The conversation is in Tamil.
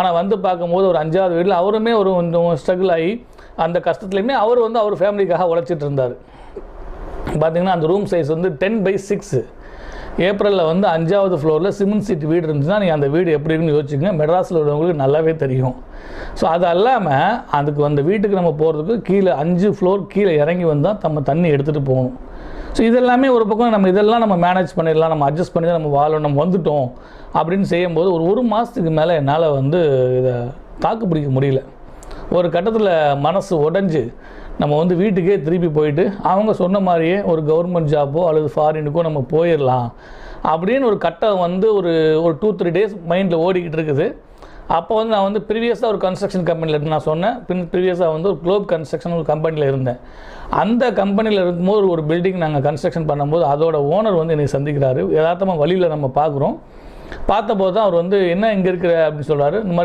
ஆனால் வந்து பார்க்கும்போது ஒரு 5வது வீட்டில் அவருமே ஒரு கொஞ்சம் ஸ்ட்ரகிள் ஆகி அந்த கஷ்டத்துலையுமே அவர் வந்து அவர் ஃபேமிலிக்காக உழைச்சிட்டு இருந்தார். பார்த்திங்கன்னா அந்த ரூம் சைஸ் வந்து 10/6. ஏப்ரலில் வந்து 5வது ஃப்ளோரில் சிமெண்ட் சீட் வீடு இருந்துச்சுன்னா நீங்கள் அந்த வீடு எப்படி இருக்குன்னு யோசிச்சுங்க. மெட்ராஸில் உள்ளவங்களுக்கு நல்லாவே தெரியும். ஸோ அது இல்லாமல் அதுக்கு அந்த வீட்டுக்கு நம்ம போகிறதுக்கு கீழே 5 ஃப்ளோர் கீழே இறங்கி வந்தால் நம்ம தண்ணி எடுத்துகிட்டு போகணும். ஸோ இதெல்லாமே ஒரு பக்கம் நம்ம இதெல்லாம் நம்ம மேனேஜ் பண்ணிடலாம், நம்ம அட்ஜஸ்ட் பண்ணி தான் நம்ம வாழணும், நம்ம வந்துட்டோம் அப்படின்னு செய்யும்போது ஒரு மாதத்துக்கு மேலே என்னால் வந்து இதை தாக்கு பிடிக்க முடியல. ஒரு கட்டத்தில் மனசு உடஞ்சி நம்ம வந்து வீட்டுக்கே திருப்பி போயிட்டு அவங்க சொன்ன மாதிரியே ஒரு கவர்மெண்ட் ஜாப்போ அல்லது ஃபாரினுக்கோ நம்ம போயிடலாம் அப்படின்னு ஒரு கட்டம் வந்து ஒரு 2-3 டேஸ் மைண்டில் ஓடிக்கிட்டு இருக்குது. அப்போ வந்து நான் வந்து ப்ரீவியஸாக ஒரு கன்ஸ்ட்ரக்ஷன் கம்பெனியில் நான் சொன்னேன், ப்ரீவியஸாக வந்து ஒரு குளோப் கன்ஸ்ட்ரக்ஷன் ஒரு கம்பெனியில் இருந்தேன். அந்த கம்பெனியில் இருக்கும்போது ஒரு பில்டிங் நாங்கள் கன்ஸ்ட்ரக்ஷன் பண்ணும்போது அதோட ஓனர் வந்து என்னை சந்திக்கிறாரு. யதார்த்தமாக வழியில் நம்ம பார்க்குறோம். பார்த்தபோது தான் அவர் வந்து என்ன இங்கே இருக்கிற அப்படின்னு சொல்கிறாரு. இந்த மாதிரி